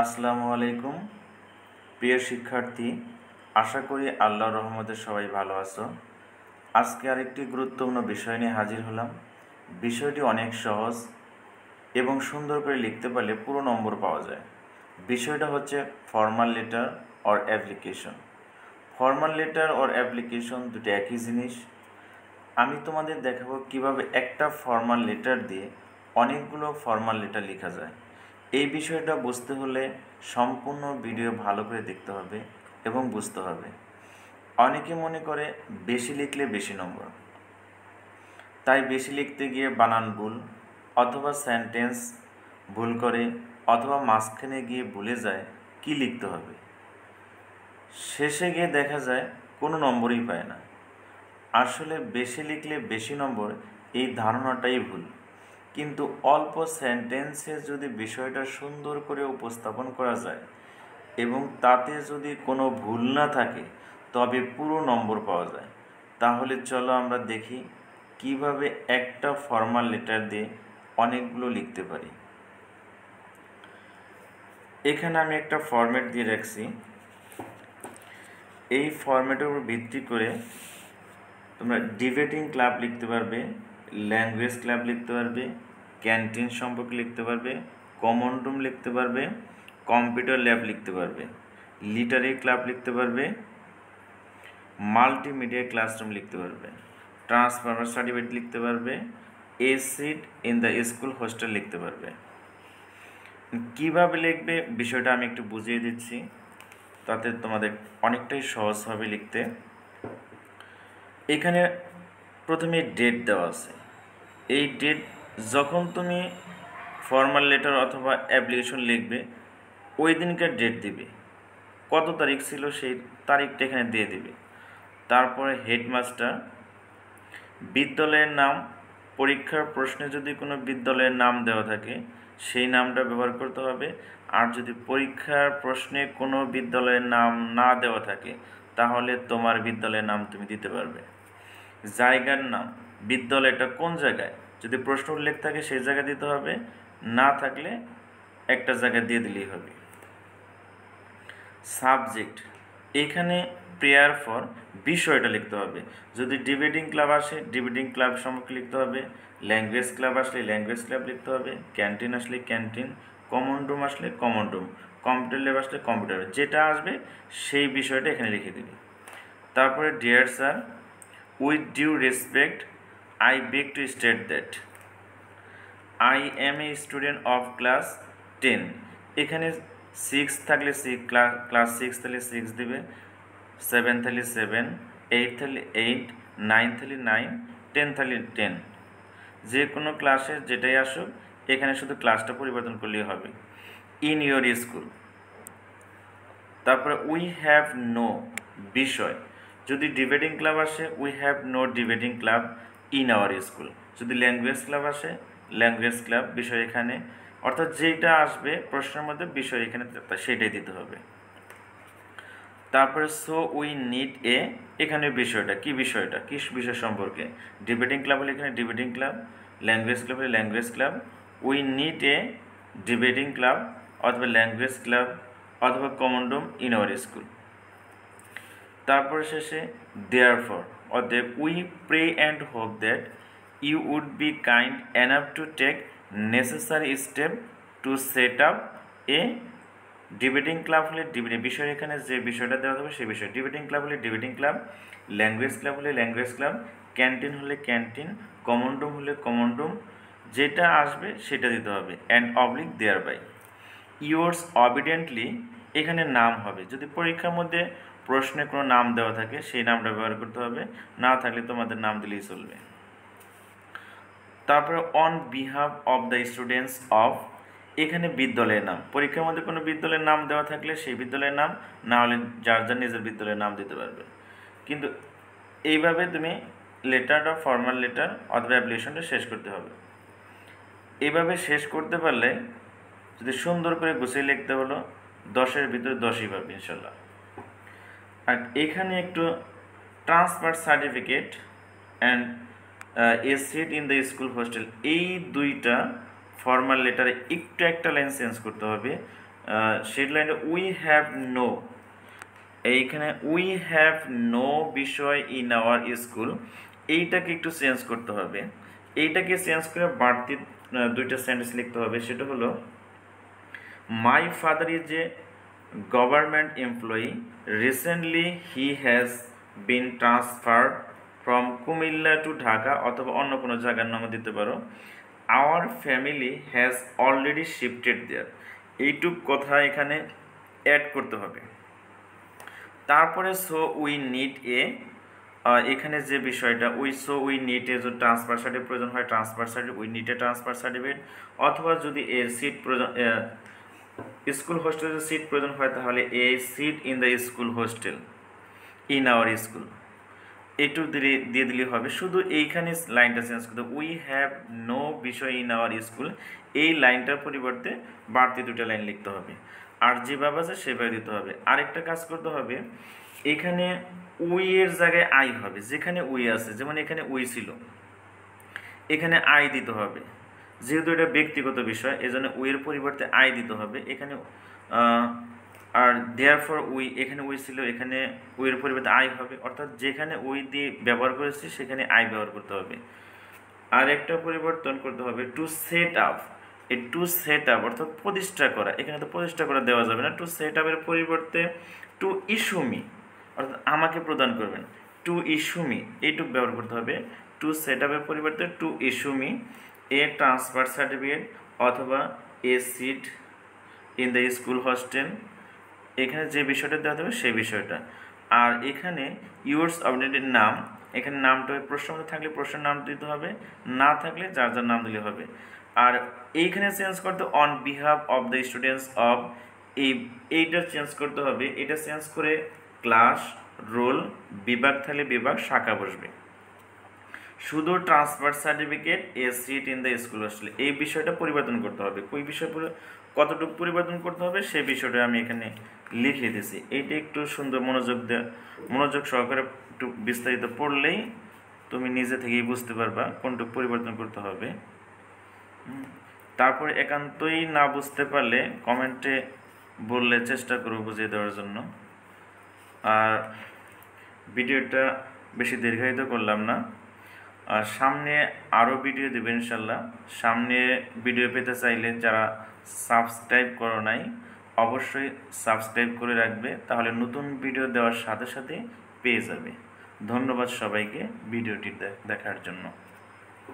আসসালামু আলাইকুম প্রিয় শিক্ষার্থী, আশা করি আল্লাহর রহমতে সবাই ভালো আছো। আজকে আরেকটি গুরুত্বপূর্ণ বিষয় নিয়ে হাজির হলাম। বিষয়টি অনেক সহজ এবং সুন্দর করে লিখতে পারলে পুরো নম্বর পাওয়া যায়। বিষয়টা হচ্ছে formal letter or application. Formal letter or application দুটো একই জিনিস। আমি তোমাদের দেখাবো কিভাবে একটা ফর্মাল লেটার দিয়ে অনেকগুলো ফর্মাল লেটার লেখা যায়। এই বিষয়টা বুঝতে হলে সম্পূর্ণ ভিডিও ভালো করে দেখতে হবে এবং বুঝতে হবে। অনেকে মনে করে বেশি লিখলে বেশি নম্বর, তাই বেশি লিখতে গিয়ে বানান ভুল অথবা সেন্টেন্স ভুল করে অথবা মাঝখানে গিয়ে ভুলে যায় কি লিখতে হবে। শেষে গিয়ে দেখা যায় কোনো নম্বরই পায় না। আসলে বেশি লিখলে বেশি নম্বর এই ধারণাটাই ভুল। কিন্তু অল্প সেন্টেন্সে যদি বিষয়টা সুন্দর করে উপস্থাপন করা যায় এবং তাতে যদি কোনো ভুল না থাকে তবে পুরো নম্বর পাওয়া যায়। তাহলে চলো আমরা দেখি কিভাবে একটা ফর্মাল লেটার দিয়ে অনেকগুলো লিখতে পারি। এখানে আমি একটা ফরম্যাট দিয়ে রাখছি। এই ফরম্যাটের উপর ভিত্তি করে তোমরা ডিবেটিং ক্লাব লিখতে পারবে, ল্যাঙ্গুয়েজ ক্লাব লিখতে পারবে, ক্যান্টিন সম্পর্কে লিখতে পারবে, কমন রুম লিখতে পারবে, কম্পিউটার ল্যাব লিখতে পারবে, লিটারি ক্লাব লিখতে পারবে, মাল্টিমিডিয়া ক্লাসরুম লিখতে পারবে, ট্রান্সফার্মার সার্টিফিকেট লিখতে পারবে, a seat in the school hostel লিখতে পারবে। কিভাবে লিখবে বিষয়টা আমি একটু বুঝিয়ে দিচ্ছি, তাতে তোমাদের অনেকটাই সহজ হবে লিখতে। এখানে প্রথমে ডেট দেওয়া আছে। এই ডেট যখন তুমি ফর্মাল লেটার অথবা অ্যাপ্লিকেশন লিখবে ওই দিনকার ডেট দিবে, কত তারিখ ছিল সেই তারিখটা এখানে দিয়ে দিবে। তারপরে হেডমাস্টার, বিদ্যালয়ের নাম, পরীক্ষার প্রশ্নে যদি কোনো বিদ্যালয়ের নাম দেওয়া থাকে সেই নামটা ব্যবহার করতে হবে। আর যদি পরীক্ষার প্রশ্নে কোনো বিদ্যালয়ের নাম না দেওয়া থাকে তাহলে তোমার বিদ্যালয়ের নাম তুমি দিতে পারবে। জায়গার নাম, বিদ্যালয়টা কোন জায়গায়, যদি প্রশ্ন উল্লেখ থাকে সেই জায়গায় দিতে হবে, না থাকলে একটা জায়গায় দিয়ে দিলেই হবে। সাবজেক্ট, এখানে প্রেয়ার ফর বিষয়টা লিখতে হবে। যদি ডিবেটিং ক্লাব আসে ডিবেটিং ক্লাব সম্পর্কে লিখতে হবে, ল্যাঙ্গুয়েজ ক্লাব আসলে ল্যাঙ্গুয়েজ ক্লাব লিখতে হবে, ক্যান্টিন আসলে ক্যান্টিন, কমন রুম আসলে কমন রুম, কম্পিউটার ল্যাব আসলে কম্পিউটার, যেটা আসবে সেই বিষয়টা এখানে লিখে দিবি। তারপরে dear sir, with due respect, I beg to state that I am a student of class 10। এখানে 6 থাকলে ক্লাস 6 থাকলে 6 দিবে, 7 থাকলে 7, 8 থাকলে 8, 9 থাকলে 9, 10 থাকলে 10। যে কোনো ক্লাসে যেটাই আসুক এখানে শুধু ক্লাসটা পরিবর্তন করলেই হবে। ইন ইয়োর স্কুল, তারপরে উই হ্যাভ নো বিষয়, যদি ডিবেটিং ক্লাব আসে we have no debating club in our school, যদি ল্যাঙ্গুয়েজ ক্লাব আসে ল্যাঙ্গুয়েজ ক্লাব বিষয় এখানে, অর্থাৎ যেটা আসবে প্রশ্নের মধ্যে বিষয় এখানে সেটাই দিতে হবে। তারপরে সো উই নিড এ, এখানে বিষয়টা কি বিষয় সম্পর্কে, ডিবেটিং ক্লাব হলে এখানে ডিবেটিং ক্লাব, ল্যাঙ্গুয়েজ ক্লাব হলে language club, we need a debating club অথবা ল্যাঙ্গুয়েজ ক্লাব অথবা common room in our school. তারপরে শেষে দেয়ারফর, অতএব we pray and hope that you would be kind enough to take necessary step to set up a debating club হলে debating বিষয়, এখানে যে বিষয়টা দেওয়া হবে সেই বিষয়, ডিবেটিং ক্লাব হলে ডিবেটিং ক্লাব, ল্যাঙ্গুয়েজ ক্লাব হলে ল্যাঙ্গুয়েজ ক্লাব, ক্যান্টিন হলে ক্যান্টিন, কমন রুম হলে কমন রুম, যেটা আসবে সেটা দিতে হবে। And oblige thereby yours obediently, এখানে নাম হবে, যদি পরীক্ষার মধ্যে প্রশ্নে কোনো নাম দেওয়া থাকে সেই নামটা ব্যবহার করতে হবে, না থাকলে তোমাদের নাম দিলেই চলবে। তারপরে on behalf of the students of, এখানে বিদ্যালয়ের নাম, পরীক্ষার মধ্যে কোনো বিদ্যালয়ের নাম দেওয়া থাকলে সেই বিদ্যালয়ের নাম, না হলে যার যার নিজের বিদ্যালয়ের নাম দিতে পারবে। কিন্তু এইভাবে তুমি লেটারটা ফর্মাল লেটার অথবা অ্যাপ্লিকেশনটা শেষ করতে হবে। এইভাবে শেষ করতে পারলে যদি সুন্দর করে গুছিয়ে লিখতে হলো 10-এর ভিতরে 10ই পাবে ইনশাল্লাহ। আর এখানে একটু transfer certificate and a seat in the school hostel, এই দুইটা ফর্মাল লেটারে একটু একটা লাইন চেঞ্জ করতে হবে। সেই লাইনে উই হ্যাভ নো, এইখানে উই হ্যাভ নো বিষয় ইন আওয়ার স্কুল, এইটাকে একটু চেঞ্জ করতে হবে। এইটাকে চেঞ্জ করে বাড়তি দুইটা সেন্টেন্স লিখতে হবে। সেটা হলো my father is a government employee, recently he has been transferred from Comilla to Dhaka, অথবা অন্য কোনো জায়গার নামও দিতে পারো। Our family has already shifted there, এইটুক কথা এখানে অ্যাড করতে হবে। তারপরে সো উই নিড এ, এখানে যে বিষয়টা উই নিড এ, যদি ট্রান্সফার সার্টিফিকেট প্রয়োজন হয় transfer certificate, we need A transfer certificate, অথবা যদি এর সিট প্রয়োজন, স্কুল হোস্টেলে সিট প্রয়োজন হয় তাহলে a seat in the school hostel in our school, এইটুকু দিয়ে দিলে হবে। শুধু এইখানে লাইনটা চেঞ্জ করতে হবে, উই হ্যাভ নো বিষয় ইন আওয়ার স্কুল, এই লাইনটার পরিবর্তে বাড়তি দুটো লাইন লিখতে হবে, আর যেভাবে আছে সেভাবে দিতে হবে। আরেকটা কাজ করতে হবে, এখানে উই এর জায়গায় আই হবে, যেখানে উই আছে, যেমন এখানে উই ছিল, এখানে আই দিতে হবে, যেহেতু এটা ব্যক্তিগত বিষয় এজন্য উই এর পরিবর্তে আই দিতে হবে এখানে। আর দেয়ারফর উই, এখানে উই ছিল, এখানে উই এর পরিবর্তে আই হবে, অর্থাৎ যেখানে উই দিয়ে ব্যবহার করেছি সেখানে আই ব্যবহার করতে হবে। আর একটা পরিবর্তন করতে হবে, টু সেট আপ, এই টু সেট আপ অর্থাৎ প্রতিষ্ঠা করা, এখানে তো প্রতিষ্ঠা করা দেওয়া যাবে না, টু সেট আপের পরিবর্তে টু ইস্যু মি, অর্থাৎ আমাকে প্রদান করবেন, টু ইস্যু মি এইটুকু ব্যবহার করতে হবে। টু সেট আপের পরিবর্তে to issue me a transfer certificate অথবা a seat in the school hostel, এখানে যে বিষয়টা দেওয়া হবে সেই বিষয়টা। আর এখানে ইউর্স অবজেক্টের নাম, এখানে নামটা প্রশ্ন থাকলে প্রশ্নের নাম দিতে হবে, না থাকলে যার যার নাম দিলে হবে। আর এইখানে চেঞ্জ করতে on behalf of the students of, এইটা চেঞ্জ করতে হবে, এটা চেঞ্জ করে ক্লাস, রোল, বিভাগ থাকলে বিভাগ, শাখা বসবে। শুধু transfer certificate a seat in the school hostel, এই বিষয়টা পরিবর্তন করতে হবে। ওই বিষয় কতটুকু পরিবর্তন করতে হবে সেই বিষয়টা আমি এখানে লিখে দিয়েছি। এইটা একটু সুন্দর মনোযোগ সহকারে একটু বিস্তারিত পড়লেই তুমি নিজে থেকেই বুঝতে পারবা কোনটুকু পরিবর্তন করতে হবে। তারপরে একান্তই না বুঝতে পারলে কমেন্টে বললে চেষ্টা করব বুঝিয়ে দেওয়ার জন্য। আর ভিডিওটা বেশি দীর্ঘায়িত করলাম না, আর সামনে আরও ভিডিও দেবে ইনশাল্লাহ। সামনে ভিডিও পেতে চাইলে যারা সাবস্ক্রাইব করো নাই অবশ্যই সাবস্ক্রাইব করে রাখবে, তাহলে নতুন ভিডিও দেওয়ার সাথে সাথে পেয়ে যাবে। ধন্যবাদ সবাইকে ভিডিওটি দেখার জন্য।